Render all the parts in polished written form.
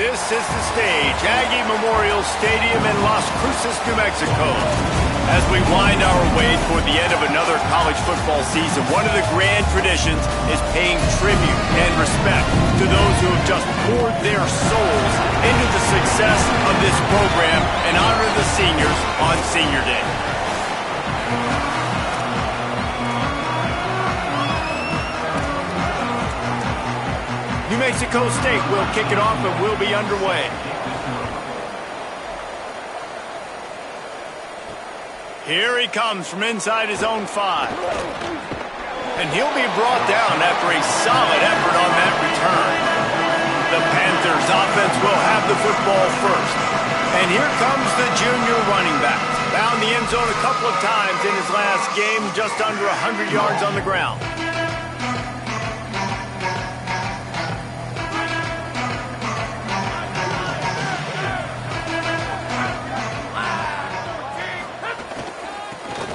This is the stage, Aggie Memorial Stadium in Las Cruces, New Mexico. As we wind our way toward the end of another college football season, one of the grand traditions is paying tribute and respect to those who have just poured their souls into the success of this program and honor the seniors on Senior Day. New Mexico State will kick it off and will be underway. Here he comes from inside his own 5. And he'll be brought down after a solid effort on that return. The Panthers offense will have the football first. And here comes the junior running back. Found the end zone a couple of times in his last game, just under 100 yards on the ground.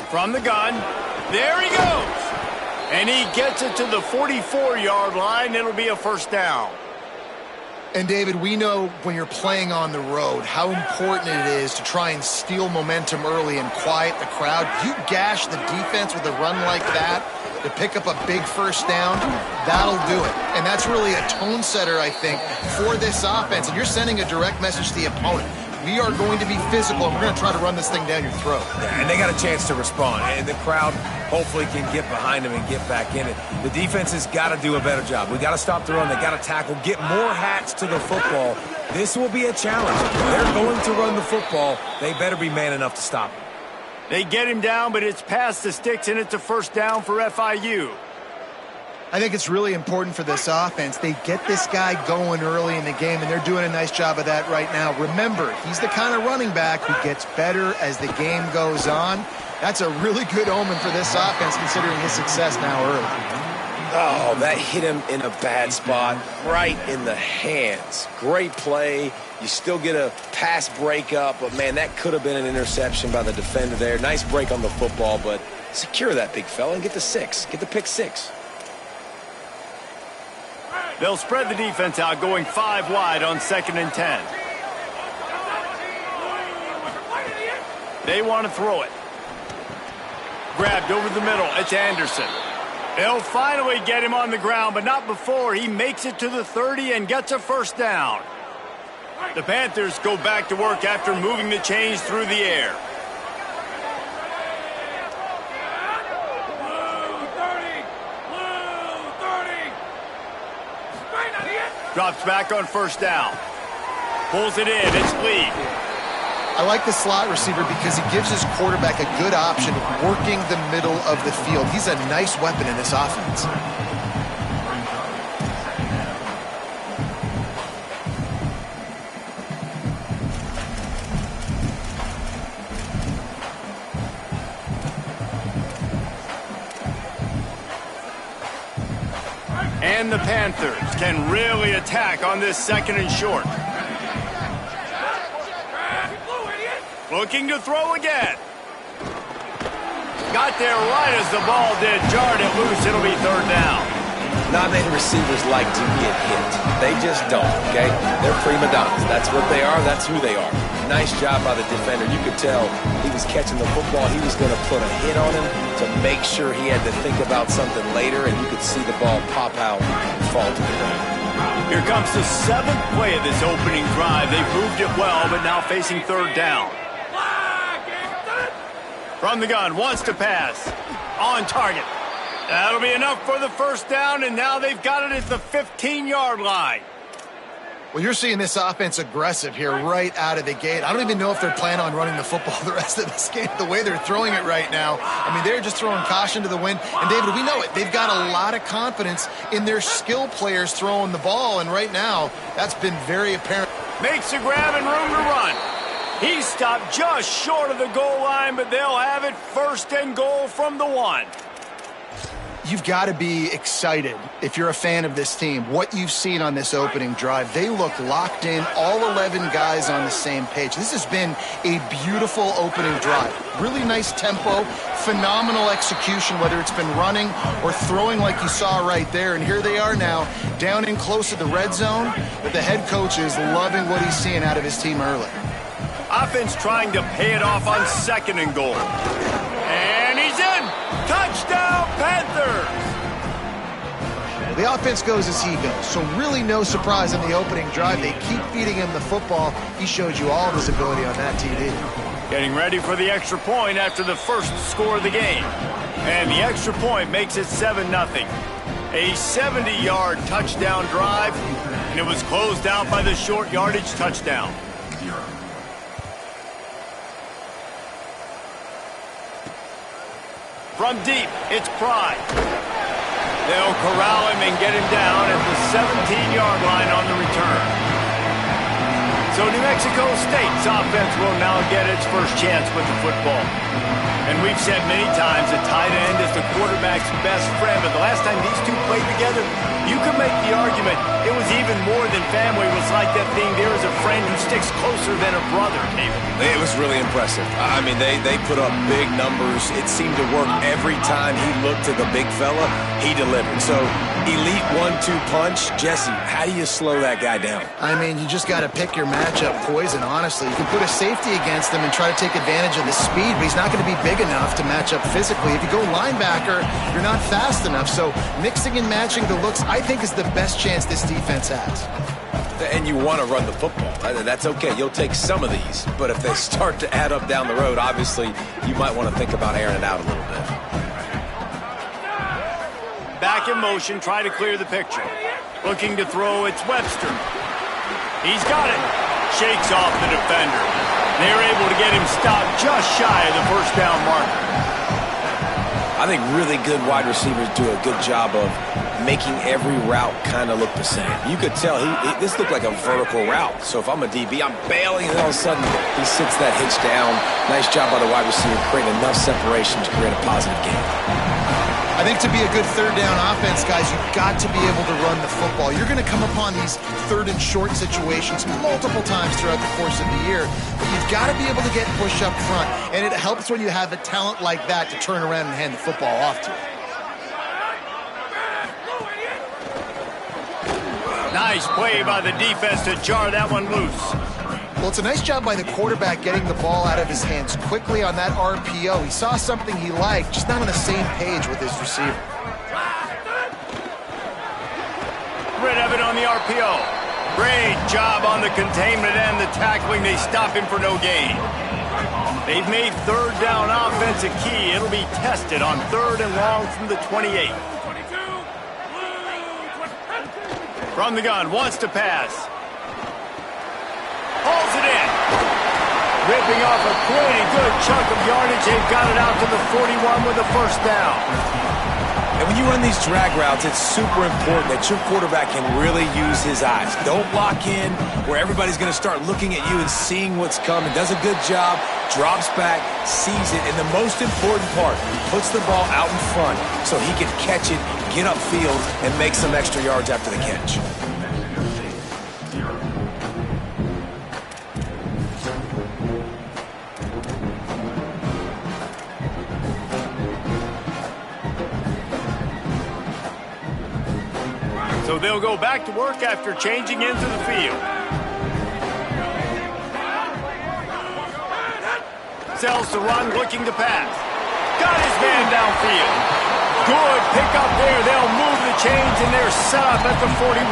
From the gun, there he goes. And he gets it to the 44-yard line. It'll be a first down. And, David, we know when you're playing on the road how important it is to try and steal momentum early and quiet the crowd. You gash the defense with a run like that to pick up a big first down, that'll do it. And that's really a tone setter, I think, for this offense. And you're sending a direct message to the opponent. We are going to be physical, and we're going to try to run this thing down your throat. Yeah, and they got a chance to respond, and the crowd hopefully can get behind them and get back in it. The defense has got to do a better job. We got to stop the run. They got to tackle, get more hats to the football. This will be a challenge. They're going to run the football. They better be man enough to stop it. They get him down, but it's past the sticks, and it's a first down for FIU. I think it's really important for this offense. They get this guy going early in the game, and they're doing a nice job of that right now. Remember, he's the kind of running back who gets better as the game goes on. That's a really good omen for this offense, considering his success now early. Oh, that hit him in a bad spot, right in the hands. Great play. You still get a pass breakup, but, man, that could have been an interception by the defender there. Nice break on the football, but secure that big fella and get the 6. Get the pick 6. They'll spread the defense out, going 5 wide on 2nd and 10. They want to throw it. Grabbed over the middle. It's Anderson. They'll finally get him on the ground, but not before he makes it to the 30 and gets a first down. The Panthers go back to work after moving the chains through the air. Drops back on first down. Pulls it in. It's Lee. I like the slot receiver because he gives his quarterback a good option of working the middle of the field. He's a nice weapon in this offense. And the Panthers can really attack on this 2nd and short. Looking to throw again. Got there right as the ball did. Jarred it loose. It'll be 3rd down. Not many receivers like to get hit. They just don't, okay? They're prima donnas. That's what they are. That's who they are. Nice job by the defender. You could tell he was catching the football. He was going to put a hit on him to make sure he had to think about something later, and you could see the ball pop out and fall to the ground. Here comes the 7th play of this opening drive. They've moved it well, but now facing 3rd down. From the gun, wants to pass. On target. That'll be enough for the first down, and now they've got it at the 15-yard line. Well, you're seeing this offense aggressive here right out of the gate. I don't even know if they're planning on running the football the rest of this game, the way they're throwing it right now. I mean, they're just throwing caution to the wind. And, David, we know it. They've got a lot of confidence in their skill players throwing the ball, and right now that's been very apparent. Makes a grab and room to run. He stopped just short of the goal line, but they'll have it 1st and goal from the 1. You've got to be excited if you're a fan of this team. What you've seen on this opening drive, they look locked in, all 11 guys on the same page. This has been a beautiful opening drive. Really nice tempo, phenomenal execution, whether it's been running or throwing like you saw right there. And here they are now, down in close to the red zone, but the head coach is loving what he's seeing out of his team early. Offense trying to pay it off on 2nd and goal. And he's in! Touchdown, Panthers! The offense goes as he goes, so really no surprise in the opening drive. They keep feeding him the football. He showed you all of his ability on that TD. Getting ready for the extra point after the first score of the game. And the extra point makes it 7-0. A 70-yard touchdown drive, and it was closed out by the short yardage touchdown. From deep, it's Pride. They'll corral him and get him down at the 17-yard line on the return. So New Mexico State's offense will now get its first chance with the football. And we've said many times a tight end is the quarterback's best friend, but the last time these two played together, you could make the argument it was even more than family. It was like that thing, there is a friend who sticks closer than a brother, David. It was really impressive. I mean, they put up big numbers. It seemed to work every time he looked to the big fella, he delivered. So, elite 1-2 punch. Jesse, how do you slow that guy down? I mean, you just got to pick your matchup poison, honestly. You can put a safety against him and try to take advantage of the speed, but he's not going to be big enough to match up physically. If you go linebacker, you're not fast enough. So mixing and matching the looks, I think, is the best chance this defense has. And you want to run the football. That's okay. You'll take some of these. But if they start to add up down the road, obviously, you might want to think about airing it out a little bit. Back in motion, try to clear the picture. Looking to throw, it's Webster. He's got it. Shakes off the defender. They're able to get him stopped just shy of the first down marker. I think really good wide receivers do a good job of making every route kind of look the same. You could tell this looked like a vertical route. So if I'm a DB, I'm bailing, and all of a sudden he sits that hitch down. Nice job by the wide receiver, creating enough separation to create a positive game. I think to be a good third down offense, guys, you've got to be able to run the football. You're going to come upon these third and short situations multiple times throughout the course of the year, but you've got to be able to get push up front, and it helps when you have a talent like that to turn around and hand the football off to. Nice play by the defense to jar that one loose. Well, it's a nice job by the quarterback getting the ball out of his hands quickly on that RPO. He saw something he liked, just not on the same page with his receiver. Rid of it on the RPO. Great job on the containment and the tackling. They stop him for no gain. They've made third down offense a key. It'll be tested on 3rd and long from the 28. From the gun, wants to pass. Hauls it in. Ripping off a pretty good chunk of yardage. They've got it out to the 41 with a first down. And when you run these drag routes, it's super important that your quarterback can really use his eyes. Don't lock in where everybody's going to start looking at you and seeing what's coming. Does a good job, drops back, sees it, and the most important part, puts the ball out in front so he can catch it, get upfield, and make some extra yards after the catch. So they'll go back to work after changing into the field. Sells to run, looking to pass. Got his man downfield. Good pickup there. They'll move the chains, and they're set up at the 41.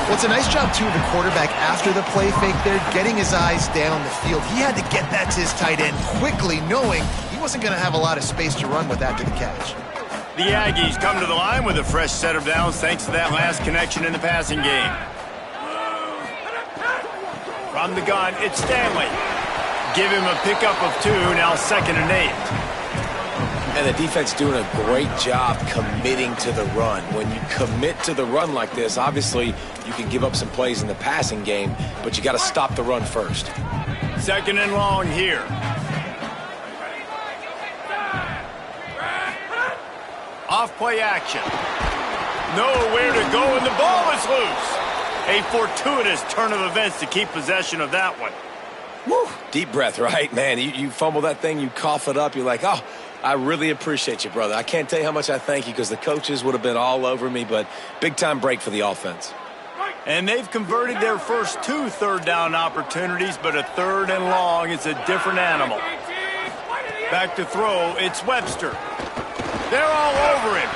Well, it's a nice job, too, of the quarterback after the play fake there, getting his eyes down the field. He had to get that to his tight end quickly, knowing he wasn't going to have a lot of space to run with after the catch. The Aggies come to the line with a fresh set of downs thanks to that last connection in the passing game. From the gun, it's Stanley. Give him a pickup of 2, now 2nd and 8. And the defense doing a great job committing to the run. When you commit to the run like this, obviously you can give up some plays in the passing game, but you got to stop the run first. 2nd and long here. Off-play action. Nowhere to go, and the ball is loose. A fortuitous turn of events to keep possession of that one. Woo! Deep breath, right? Man, you fumble that thing, you cough it up, you're like, oh, I really appreciate you, brother. I can't tell you how much I thank you because the coaches would have been all over me, but big-time break for the offense. And they've converted their first 2 third-down opportunities, but a 3rd and long is a different animal. Back to throw, it's Webster. They're all over him.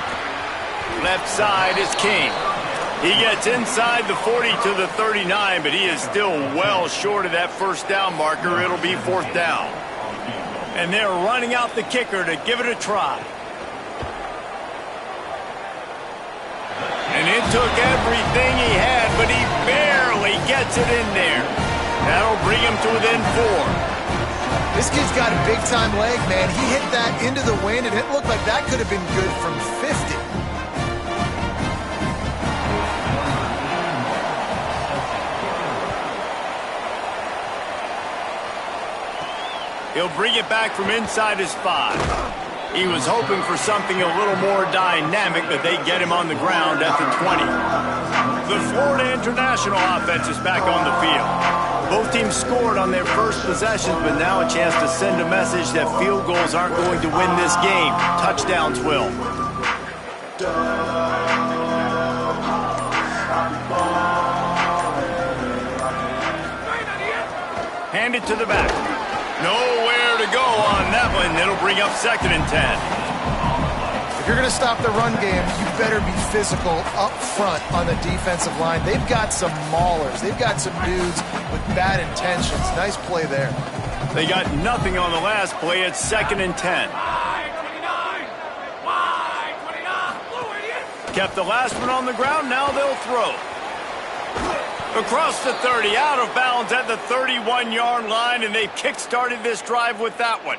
Left side is King. He gets inside the 40 to the 39, but he is still well short of that first down marker. It'll be 4th down. And they're running out the kicker to give it a try. And it took everything he had, but he barely gets it in there. That'll bring him to within 4. This kid's got a big-time leg, man. He hit that into the wind, and it looked like that could have been good from 50. He'll bring it back from inside his 5. He was hoping for something a little more dynamic, but they get him on the ground at the 20. The Florida International offense is back on the field. Both teams scored on their first possessions, but now a chance to send a message that field goals aren't going to win this game. Touchdowns will. Hand it to the back. Nowhere to go on that one. It'll bring up 2nd and 10. If you're going to stop the run game, you better be physical up front on the defensive line. They've got some maulers. They've got some dudes with bad intentions. Nice play there. They got nothing on the last play. It's 2nd and 10. Kept the last one on the ground. Now they'll throw. Across the 30, out of bounds at the 31-yard line, and they've kick-started this drive with that one.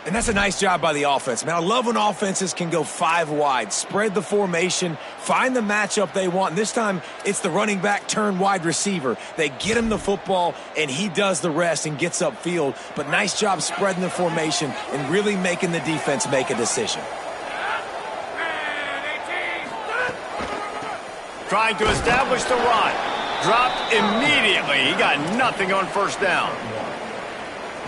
And that's a nice job by the offense, man. I love when offenses can go 5 wide, spread the formation, find the matchup they want. And this time, it's the running back turn wide receiver. They get him the football, and he does the rest and gets upfield. But nice job spreading the formation and really making the defense make a decision. Trying to establish the run. Dropped immediately. He got nothing on first down.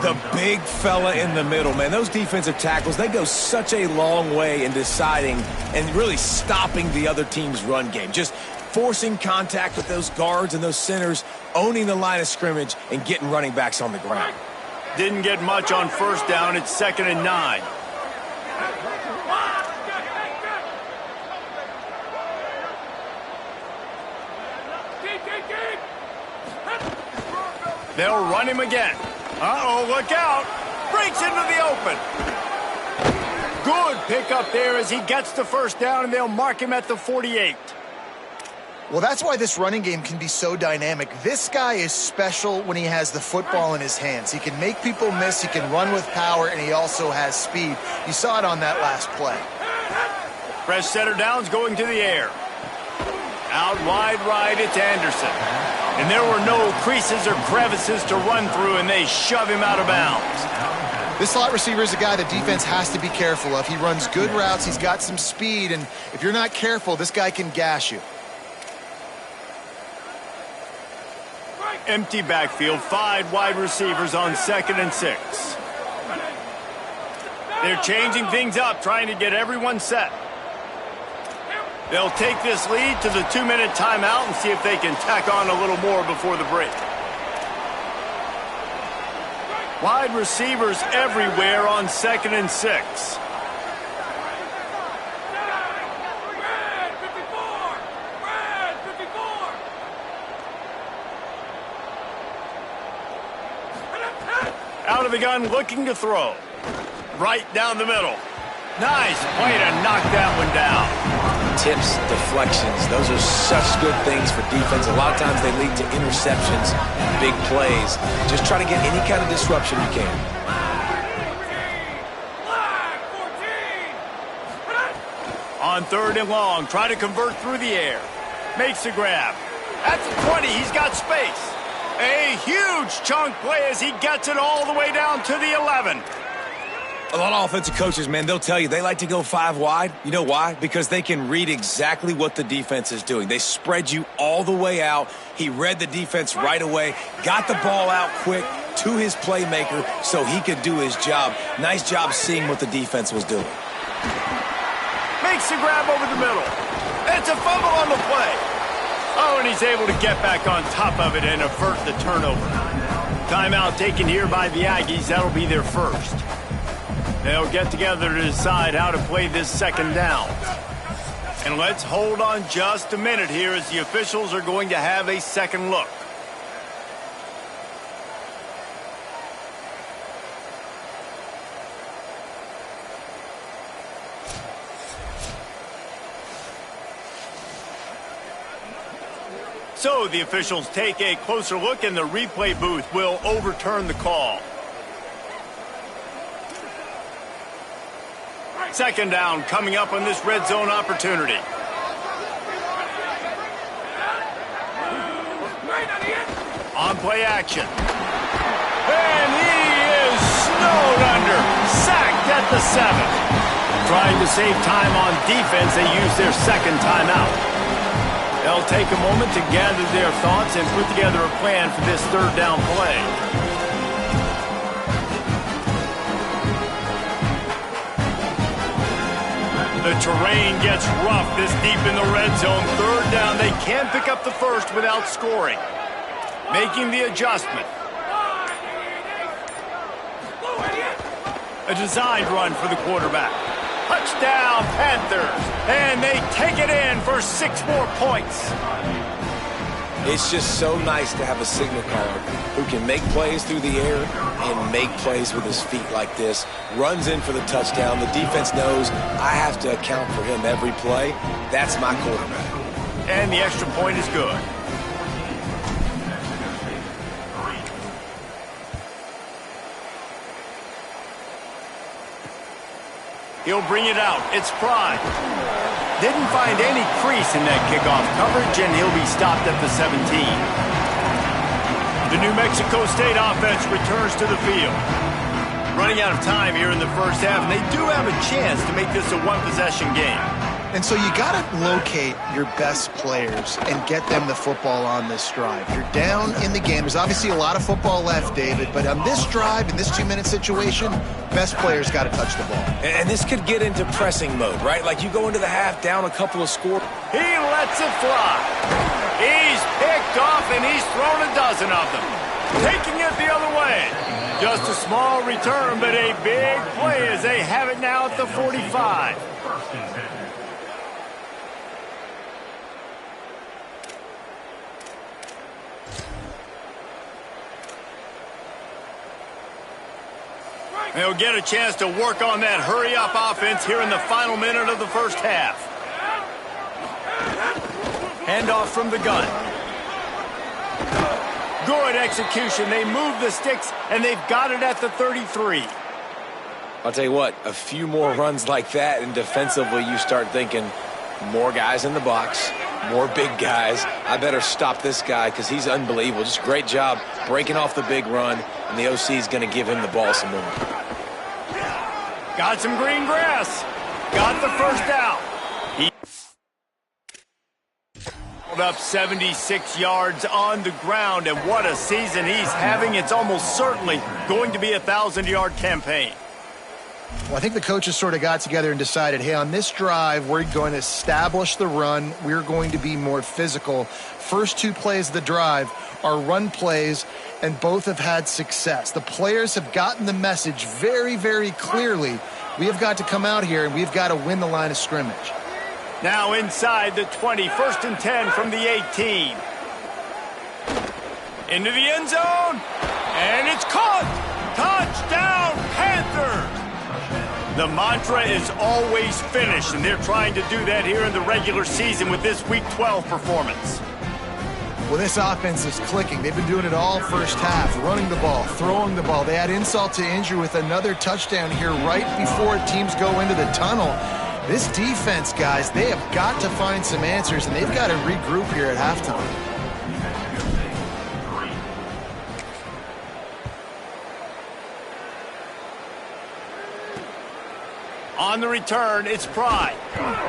The big fella in the middle, man. Those defensive tackles, they go such a long way in deciding and really stopping the other team's run game. Just forcing contact with those guards and those centers, owning the line of scrimmage, and getting running backs on the ground. Didn't get much on first down. It's 2nd and 9. They'll run him again. Uh-oh, look out. Breaks into the open. Good pickup there as he gets the first down, and they'll mark him at the 48. Well, that's why this running game can be so dynamic. This guy is special when he has the football in his hands. He can make people miss, he can run with power, and he also has speed. You saw it on that last play. Fresh center downs going to the air. Out wide right, it's Anderson. And there were no creases or crevices to run through, and they shove him out of bounds. This slot receiver is a guy the defense has to be careful of. He runs good routes, he's got some speed, and if you're not careful, this guy can gash you. Empty backfield, 5 wide receivers on 2nd and 6. They're changing things up, trying to get everyone set. They'll take this lead to the 2-minute timeout and see if they can tack on a little more before the break. Wide receivers everywhere on 2nd and 6. Out of the gun, looking to throw. Right down the middle. Nice play to knock that one down. Tips, deflections, those are such good things for defense. A lot of times they lead to interceptions, big plays. Just try to get any kind of disruption you can. On 3rd and long, try to convert through the air. Makes the grab. At the 20, he's got space. A huge chunk play as he gets it all the way down to the 11. A lot of offensive coaches, man, they'll tell you they like to go 5 wide. You know why? Because they can read exactly what the defense is doing. They spread you all the way out. He read the defense right away, got the ball out quick, to his playmaker so he could do his job. Nice job seeing what the defense was doing. Makes the grab over the middle. It's a fumble on the play. Oh, and he's able to get back on top of it and avert the turnover. Timeout taken here by the Aggies. That'll be their first. They'll get together to decide how to play this second down. And let's hold on just a minute here as the officials are going to have a second look. So the officials take a closer look and the replay booth will overturn the call. Second down coming up on this red zone opportunity. On play action. And he is snowed under. Sacked at the 7. Trying to save time on defense, they use their second timeout. They'll take a moment to gather their thoughts and put together a plan for this third down play. The terrain gets rough this deep in the red zone. Third down, they can't pick up the first without scoring. Making the adjustment. A designed run for the quarterback. Touchdown, Panthers. And they take it in for 6 more points. It's just so nice to have a signal caller who can make plays through the air and make plays with his feet like this. Runs in for the touchdown. The defense knows I have to account for him every play. That's my quarterback. And the extra point is good. He'll bring it out. It's Pride. Didn't find any crease in that kickoff coverage, and he'll be stopped at the 17. The New Mexico State offense returns to the field. Running out of time here in the first half, and they do have a chance to make this a one-possession game. And so you got to locate your best players and get them the football on this drive. You're down in the game. There's obviously a lot of football left, David, but on this drive, in this 2-minute situation, best players got to touch the ball. And this could get into pressing mode, right? Like you go into the half down a couple of scores. He lets it fly. He's picked off, and he's thrown a dozen of them. Taking it the other way. Just a small return, but a big play as they have it now at the 45. They'll get a chance to work on that hurry-up offense here in the final minute of the first half. Handoff from the gun. Good execution. They move the sticks, and they've got it at the 33. I'll tell you what, a few more runs like that, and defensively you start thinking more guys in the box, more big guys. I better stop this guy because he's unbelievable. Just great job breaking off the big run, and the OC is going to give him the ball some more. Got some green grass. Got the first down. He pulled up 76 yards on the ground, and what a season he's having. It's almost certainly going to be a 1,000-yard campaign. Well, I think the coaches sort of got together and decided, hey, on this drive, we're going to establish the run. We're going to be more physical. First 2 plays of the drive are run plays, and both have had success. The players have gotten the message very, very clearly. We have got to come out here, and we've got to win the line of scrimmage. Now inside the 20, 1st and 10 from the 18. Into the end zone, and it's caught. Touchdown, Panthers! The mantra is always finish, and they're trying to do that here in the regular season with this Week 12 performance. Well, this offense is clicking. They've been doing it all first half, running the ball, throwing the ball. They add insult to injury with another touchdown here right before teams go into the tunnel. This defense, guys, they have got to find some answers, and they've got to regroup here at halftime. On the return, it's Pride.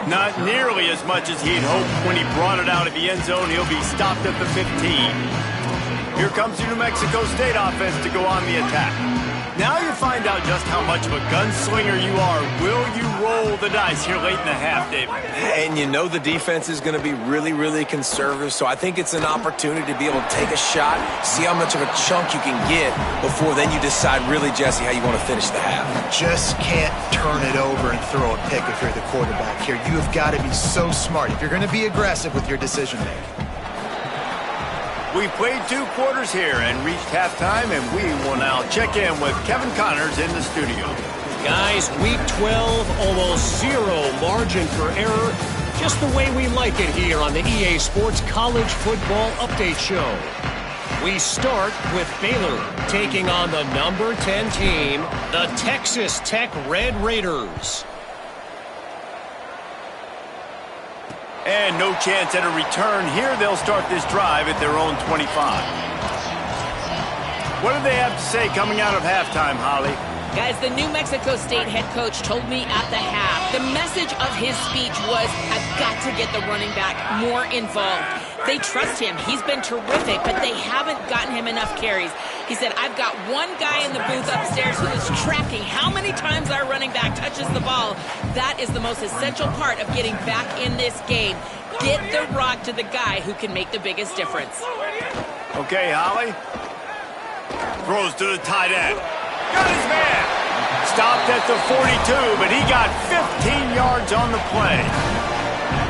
Not nearly as much as he'd hoped when he brought it out of the end zone. He'll be stopped at the 15. Here comes the New Mexico State offense to go on the attack. Now you find out just how much of a gunslinger you are. Will you roll the dice here late in the half, David? And you know the defense is going to be really, really conservative, so I think it's an opportunity to be able to take a shot, see how much of a chunk you can get before then you decide really, Jesse, how you want to finish the half. Just can't turn it over and throw a pick if you're the quarterback here. You have got to be so smart if you're going to be aggressive with your decision-making. We played 2 quarters here and reached halftime, and we will now check in with Kevin Connors in the studio. Guys, week 12, almost 0 margin for error. Just the way we like it here on the EA Sports College Football Update Show. We start with Baylor taking on the number 10 team, the Texas Tech Red Raiders. And no chance at a return here. They'll start this drive at their own 25. What do they have to say coming out of halftime, Holly? Guys, the New Mexico State head coach told me at the half, the message of his speech was, I've got to get the running back more involved. They trust him. He's been terrific, but they haven't gotten him enough carries. He said, I've got one guy in the booth upstairs who is tracking how many times our running back touches the ball. That is the most essential part of getting back in this game. Get the rock to the guy who can make the biggest difference. Okay, Holly. Throws to the tight end. Got his man. Stopped at the 42, but he got 15 yards on the play.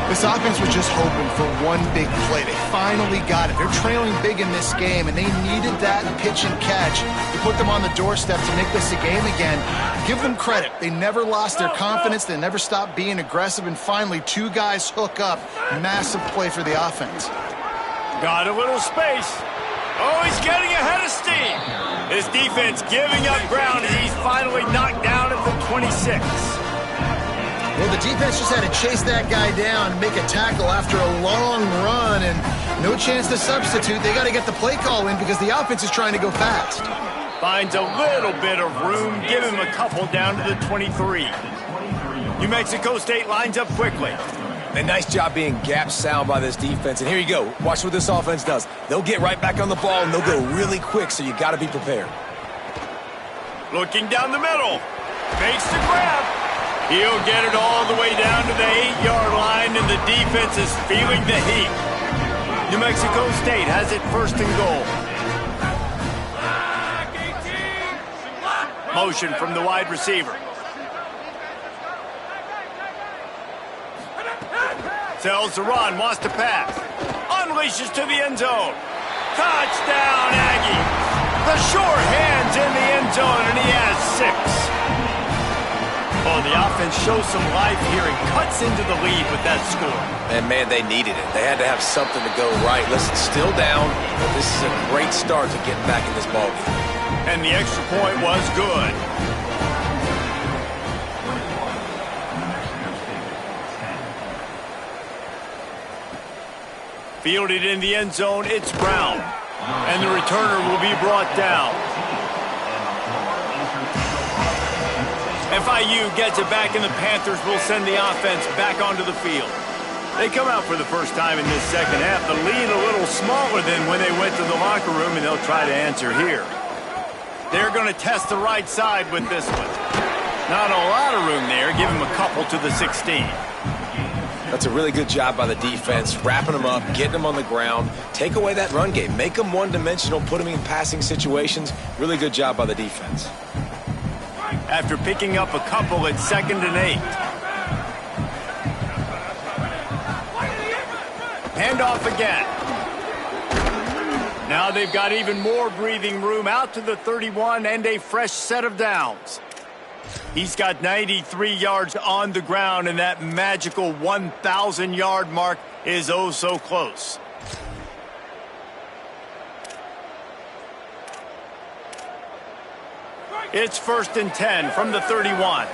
This offense was just hoping for one big play. They finally got it. They're trailing big in this game, and they needed that pitch and catch to put them on the doorstep to make this a game again. Give them credit. They never lost their confidence. They never stopped being aggressive, and finally 2 guys hook up. Massive play for the offense. Got a little space. Oh, he's getting ahead of steam. His defense giving up ground as he's finally knocked down at the 26. Well, the defense just had to chase that guy down and make a tackle after a long run, and no chance to substitute. They got to get the play call in because the offense is trying to go fast. Finds a little bit of room. Give him a couple down to the 23. New Mexico State lines up quickly. And nice job being gap sound by this defense. And here you go. Watch what this offense does. They'll get right back on the ball, and they'll go really quick, so you got to be prepared. Looking down the middle. Makes the grab. He'll get it all the way down to the 8-yard line, and the defense is feeling the heat. New Mexico State has it first and goal. Motion from the wide receiver. Tells the run, wants to pass. Unleashes to the end zone. Touchdown, Aggie. The sure hands in the end zone, and he has 6. Oh, the offense shows some life here and cuts into the lead with that score. And, man, they needed it. They had to have something to go right. Listen, still down, but this is a great start to getting back in this ballgame. And the extra point was good. Fielded in the end zone, it's Brown. And the returner will be brought down. FIU gets it back, and the Panthers will send the offense back onto the field. They come out for the first time in this second half. The lead a little smaller than when they went to the locker room, and they'll try to answer here. They're going to test the right side with this one. Not a lot of room there. Give him a couple to the 16. That's a really good job by the defense, wrapping them up, getting them on the ground. Take away that run game. Make them one-dimensional, put them in passing situations. Really good job by the defense. After picking up a couple at 2nd and 8. Handoff again. Now they've got even more breathing room out to the 31 and a fresh set of downs. He's got 93 yards on the ground, and that magical 1,000-yard mark is oh so close. It's 1st and 10 from the 31.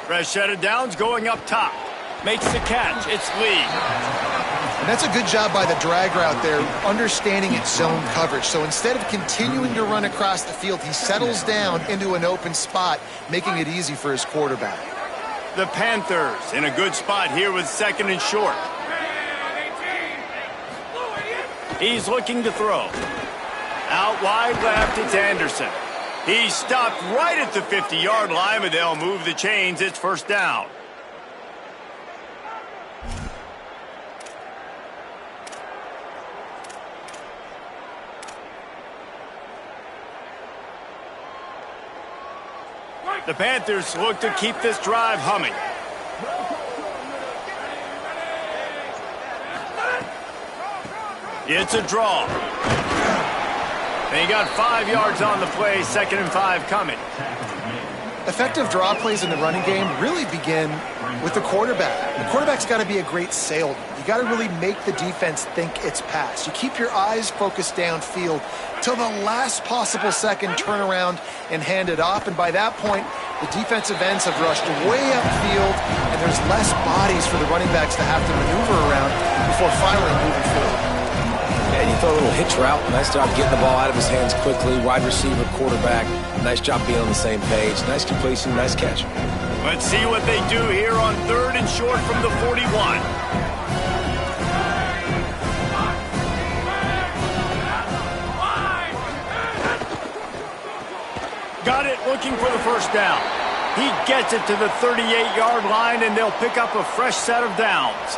Fresh set of downs going up top. Makes the catch. It's Lee. And that's a good job by the drag route there, understanding its zone coverage. So instead of continuing to run across the field, he settles down into an open spot, making it easy for his quarterback. The Panthers in a good spot here with 2nd and short. He's looking to throw. Out wide left, it's Anderson. He's stopped right at the 50-yard line, but they'll move the chains. It's 1st down. The Panthers look to keep this drive humming. It's a draw. They got 5 yards on the play, 2nd and 5 coming. Effective draw plays in the running game really begin with the quarterback. The quarterback's got to be a great salesman. You got to really make the defense think it's pass. You keep your eyes focused downfield till the last possible second, turn around and hand it off. And by that point, the defensive ends have rushed way upfield, and there's less bodies for the running backs to have to maneuver around before finally moving forward. And you throw a little hitch route. Nice job getting the ball out of his hands quickly. Wide receiver, quarterback. Nice job being on the same page. Nice completion, nice catch. Let's see what they do here on 3rd and short from the 41. Got it, looking for the 1st down. He gets it to the 38-yard line, and they'll pick up a fresh set of downs.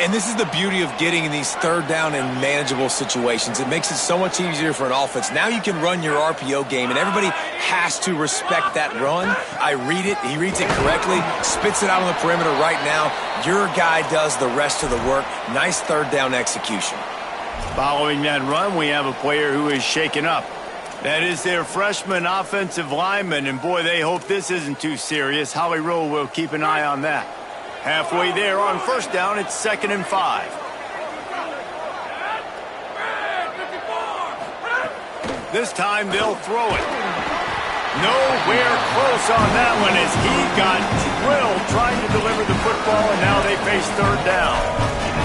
And this is the beauty of getting in these 3rd down and manageable situations. It makes it so much easier for an offense. Now you can run your RPO game, and everybody has to respect that run. I read it. He reads it correctly, spits it out on the perimeter right now. Your guy does the rest of the work. Nice 3rd down execution. Following that run, we have a player who is shaken up. That is their freshman offensive lineman, and boy, they hope this isn't too serious. Holly Rowe will keep an eye on that. Halfway there on 1st down, it's 2nd and 5. This time they'll throw it. Nowhere close on that one as he got drilled trying to deliver the football, and now they face 3rd down.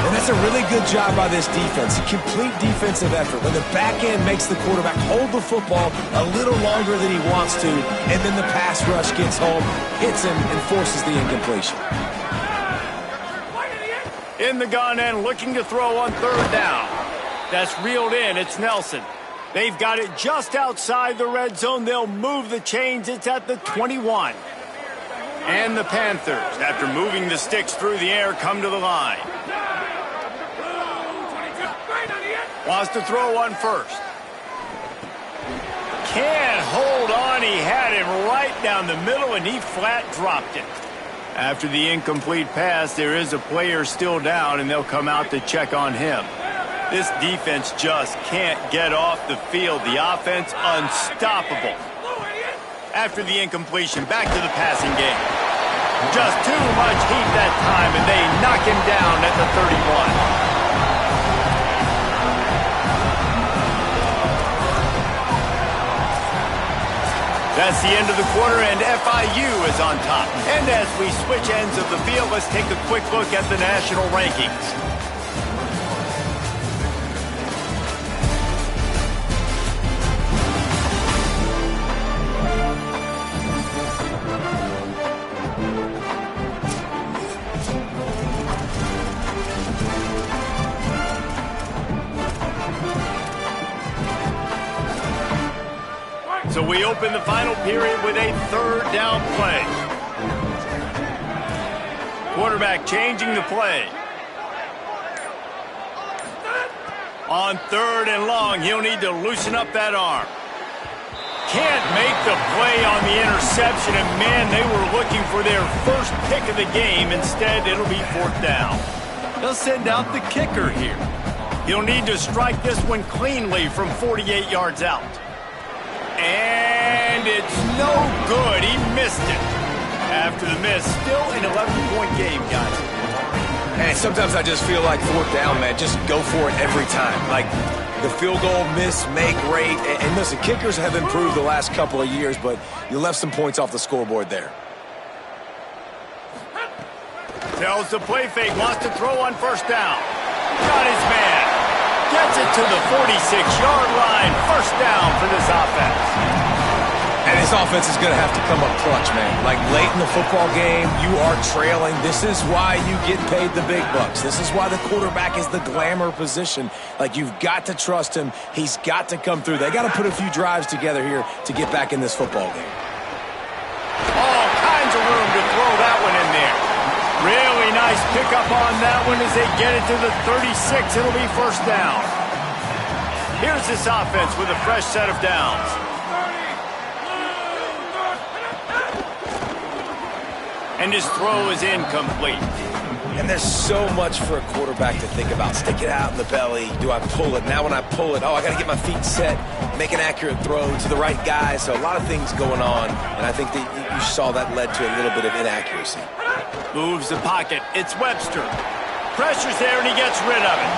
And that's a really good job by this defense. A complete defensive effort. When the back end makes the quarterback hold the football a little longer than he wants to, and then the pass rush gets home, hits him, and forces the incompletion. In the gun and looking to throw on 3rd down. That's reeled in. It's Nelson. They've got it just outside the red zone. They'll move the chains. It's at the 21. And the Panthers, after moving the sticks through the air, come to the line. Wants to throw on 1st. Can't hold on. He had him right down the middle, and he flat dropped it. After the incomplete pass, there is a player still down, and they'll come out to check on him. This defense just can't get off the field. The offense unstoppable. After the incompletion, back to the passing game. Just too much heat that time, and they knock him down at the 31. That's the end of the quarter, and FIU is on top. And as we switch ends of the field, let's take a quick look at the national rankings. So we open the final period with a 3rd down play. Quarterback changing the play. On 3rd and long, he'll need to loosen up that arm. Can't make the play on the interception, and man, they were looking for their first pick of the game. Instead, it'll be 4th down. They'll send out the kicker here. He'll need to strike this one cleanly from 48 yards out. And it's no good. He missed it. After the miss, still an 11-point game, guys. And sometimes I just feel like 4th down, man. Just go for it every time. Like the field goal, miss, make, rate. And listen, kickers have improved the last couple of years, but you left some points off the scoreboard there. Tells the play fake, wants to throw on first down. Got his man. Gets it to the 46-yard line. First down for this offense. And this offense is going to have to come up clutch, man. Like late in the football game, you are trailing. This is why you get paid the big bucks. This is why the quarterback is the glamour position. Like, you've got to trust him. He's got to come through. They got to put a few drives together here to get back in this football game. All kinds of room to throw that one in there. Really nice pickup on that one as they get it to the 36. It'll be first down. Here's this offense with a fresh set of downs. And his throw is incomplete. And there's so much for a quarterback to think about. Stick it out in the belly. Do I pull it? Now when I pull it, I got to get my feet set, make an accurate throw to the right guy. So a lot of things going on, and I think that you saw that led to a little bit of inaccuracy. Moves the pocket. It's Webster. Pressure's there, and he gets rid of it.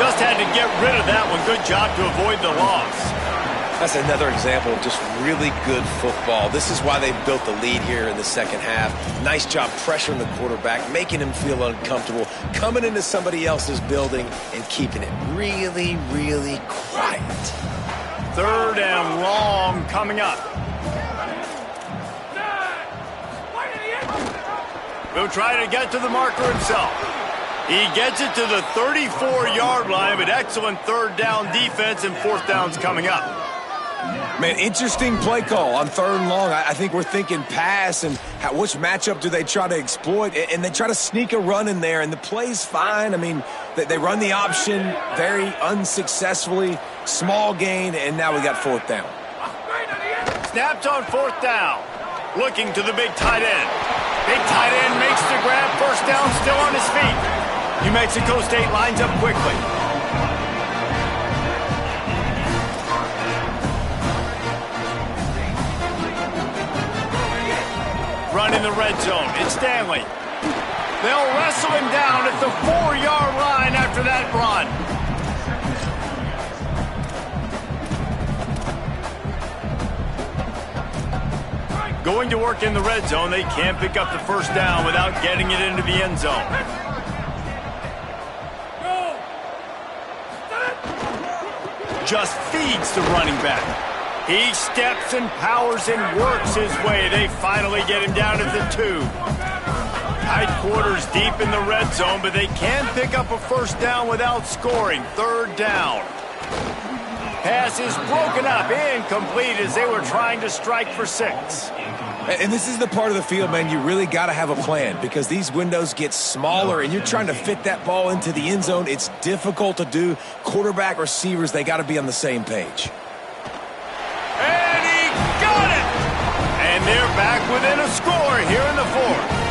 Just had to get rid of that one. Good job to avoid the loss. That's another example of just really good football. This is why they built the lead here in the second half. Nice job pressuring the quarterback, making him feel uncomfortable, coming into somebody else's building and keeping it really, really quiet. Third and long coming up. He'll try to get to the marker himself. He gets it to the 34-yard line, but excellent third down defense, and fourth down's coming up. Man, interesting play call on third and long. I think we're thinking pass and which matchup do they try to exploit, and they try to sneak a run in there, and the play's fine. I mean, they run the option very unsuccessfully, small gain, and now we got fourth down. Snapped on fourth down. Looking to the big tight end. Big tight end makes the grab. First down, still on his feet. New Mexico State lines up quickly. Run in the red zone. It's Stanley. They'll wrestle him down at the 4-yard line after that run. Going to work in the red zone. They can't pick up the first down without getting it into the end zone. Just feeds the running back. He steps and powers and works his way. They finally get him down at the 2. Tight quarters deep in the red zone, but they can pick up a first down without scoring. Third down. Pass is broken up, incomplete as they were trying to strike for 6. And this is the part of the field, man, you really got to have a plan because these windows get smaller and you're trying to fit that ball into the end zone. It's difficult to do. Quarterback, receivers, they got to be on the same page. And he got it! And they're back within a score here in the fourth.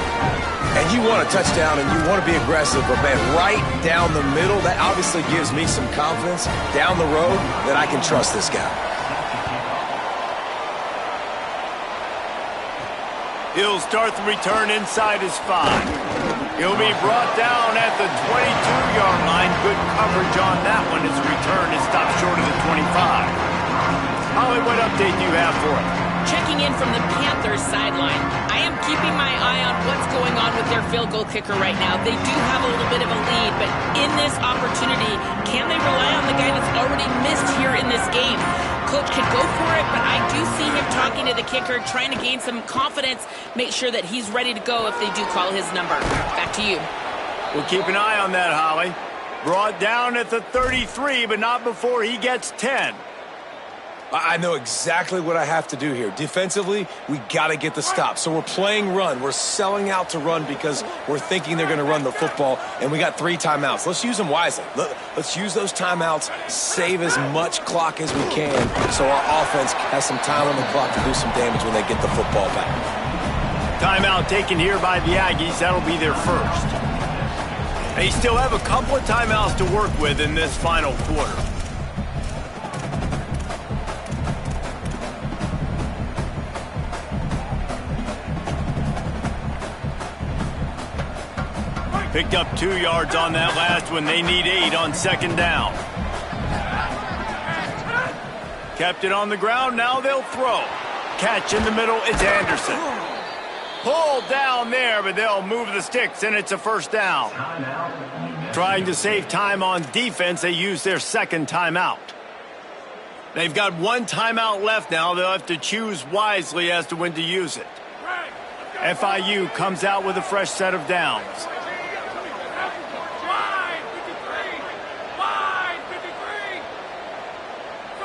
And you want a touchdown and you want to be aggressive, but, man, right down the middle, that obviously gives me some confidence down the road that I can trust this guy. He'll start the return inside his 5. He'll be brought down at the 22-yard line. Good coverage on that one. His return is stopped short of the 25. Holly, what update do you have for him? Checking in from the Panthers sideline. I am keeping my eye on what's going on with their field goal kicker right now. They do have a little bit of a lead, but in this opportunity, can they rely on the guy that's already missed here in this game? Coach could go for it, but I do see him talking to the kicker, trying to gain some confidence, make sure that he's ready to go if they do call his number. Back to you. We'll keep an eye on that, Holly. Brought down at the 33, but not before he gets 10. I know exactly what I have to do here. Defensively, we got to get the stop. So we're playing run. We're selling out to run because we're thinking they're going to run the football, and we got 3 timeouts. Let's use them wisely. Let's use those timeouts, save as much clock as we can so our offense has some time on the clock to do some damage when they get the football back. Timeout taken here by the Aggies. That'll be their first. They still have a couple of timeouts to work with in this final quarter. Picked up 2 yards on that last one. They need 8 on second down. Kept it on the ground. Now they'll throw. Catch in the middle. It's Anderson. Pulled down there, but they'll move the sticks, and it's a first down. Trying to save time on defense, they use their second timeout. They've got one timeout left now. They'll have to choose wisely as to when to use it. FIU comes out with a fresh set of downs.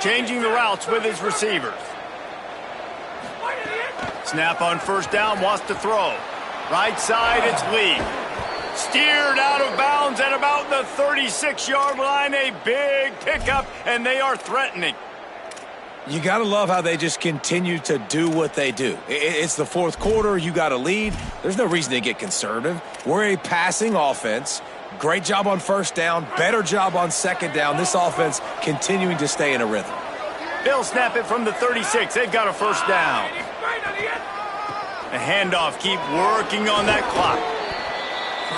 Changing the routes with his receivers. Snap on first down, wants to throw. Right side, it's Lee. Steered out of bounds at about the 36-yard line. A big pickup, and they are threatening. You got to love how they just continue to do what they do. It's the fourth quarter. You got a lead. There's no reason to get conservative. We're a passing offense. Great job on first down. Better job on second down. This offense continuing to stay in a rhythm. They'll snap it from the 36. They've got a first down. A handoff. Keep working on that clock.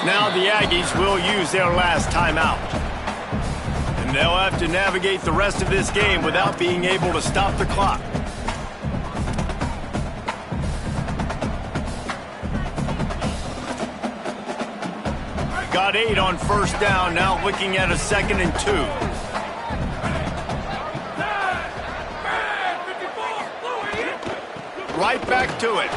Now the Aggies will use their last timeout. And they'll have to navigate the rest of this game without being able to stop the clock. Got 8 on first down, now looking at a 2nd and 2. Right back to it.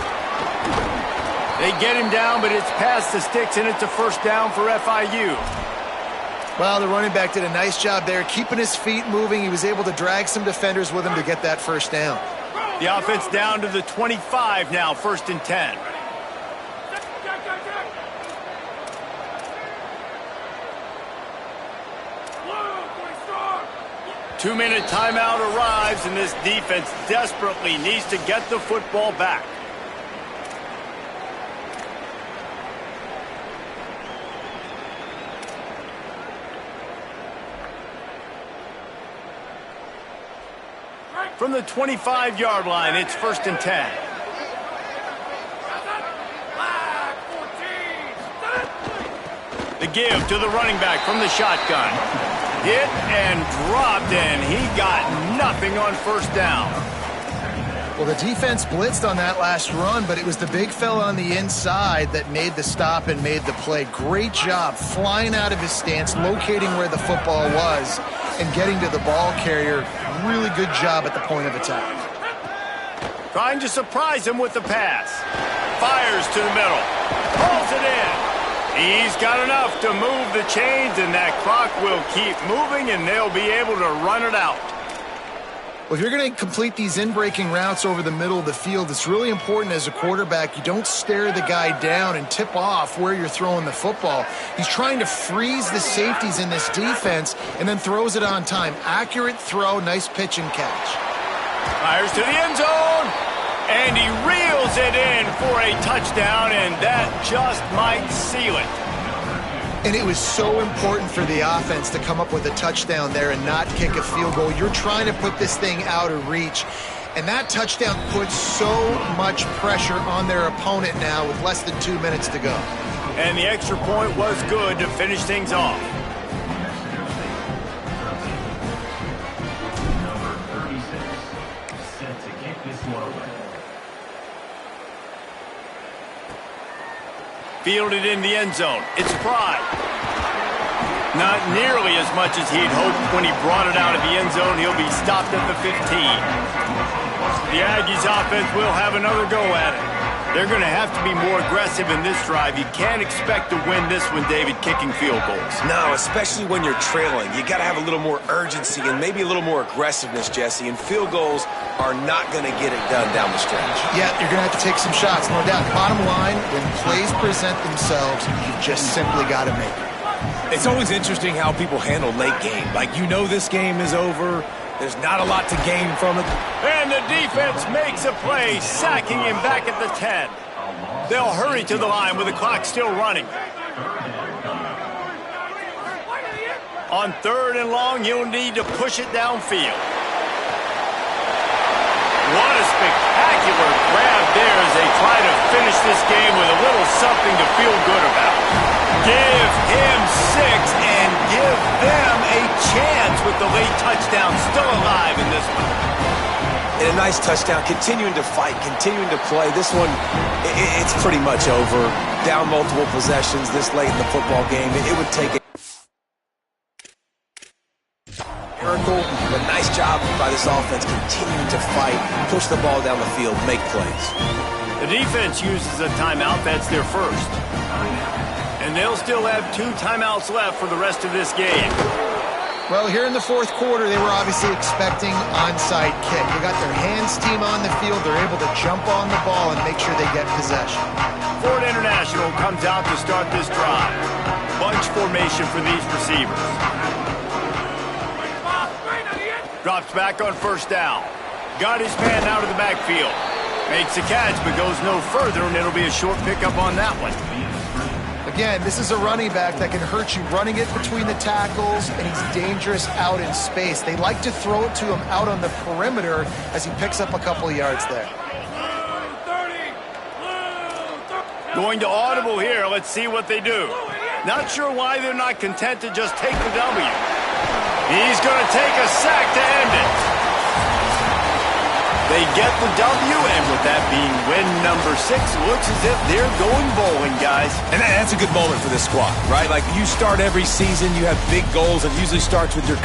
They get him down, but it's past the sticks, and it's a first down for FIU. Well, the running back did a nice job there, keeping his feet moving. He was able to drag some defenders with him to get that first down. The offense down to the 25 now, 1st and 10. Two-minute timeout arrives, and this defense desperately needs to get the football back. From the 25-yard line, it's 1st and 10. The give to the running back from the shotgun. Hit and dropped, and he got nothing on first down. Well, the defense blitzed on that last run, but it was the big fella on the inside that made the stop and made the play. Great job flying out of his stance, locating where the football was, and getting to the ball carrier. Really good job at the point of attack. Trying to surprise him with the pass. Fires to the middle. Pulls it in. He's got enough to move the chains, and that clock will keep moving, and they'll be able to run it out. Well, if you're going to complete these in-breaking routes over the middle of the field, it's really important as a quarterback you don't stare the guy down and tip off where you're throwing the football. He's trying to freeze the safeties in this defense and then throws it on time. Accurate throw, nice pitch and catch. Fires to the end zone, and he reels it in for a touchdown, and that just might seal it. And it was so important for the offense to come up with a touchdown there and not kick a field goal. You're trying to put this thing out of reach. And that touchdown puts so much pressure on their opponent now with less than 2 minutes to go. And the extra point was good to finish things off. Fielded in the end zone. It's Fry. Not nearly as much as he'd hoped when he brought it out of the end zone. He'll be stopped at the 15. The Aggies offense will have another go at it. They're going to have to be more aggressive in this drive. You can't expect to win this one, David, kicking field goals. No, especially when you're trailing. You got to have a little more urgency and maybe a little more aggressiveness, Jesse. And field goals are not going to get it done down the stretch. Yeah, you're going to have to take some shots, no doubt. Bottom line, when plays present themselves, you just simply got to make it. It's always interesting how people handle late game. Like, you know this game is over. There's not a lot to gain from it. And the defense makes a play, sacking him back at the 10. They'll hurry to the line with the clock still running. On 3rd and long, you'll need to push it downfield. What a spectacular grab there as they try to finish this game with a little something to feel good about. Give him 6 and give them a chance with the late touchdown still alive in this one. And a nice touchdown, continuing to fight, continuing to play. This one, it's pretty much over. Down multiple possessions this late in the football game. It would take a miracle, but nice job by this offense continuing to fight, push the ball down the field, make plays. The defense uses a timeout. That's their first. And they'll still have 2 timeouts left for the rest of this game. Well, here in the fourth quarter, they were obviously expecting onside kick. They got their hands team on the field. They're able to jump on the ball and make sure they get possession. Ford International comes out to start this drive. Bunch formation for these receivers. Drops back on first down. Got his man out of the backfield. Makes a catch, but goes no further, and it'll be a short pickup on that one. Again, this is a running back that can hurt you running it between the tackles, and he's dangerous out in space. They like to throw it to him out on the perimeter as he picks up a couple of yards there. Going to audible here. Let's see what they do. Not sure why they're not content to just take the W. He's going to take a sack to end it. They get the W, and with that being win number 6, looks as if they're going bowling, guys. And that's a good moment for this squad, right? Like, you start every season, you have big goals, and it usually starts with your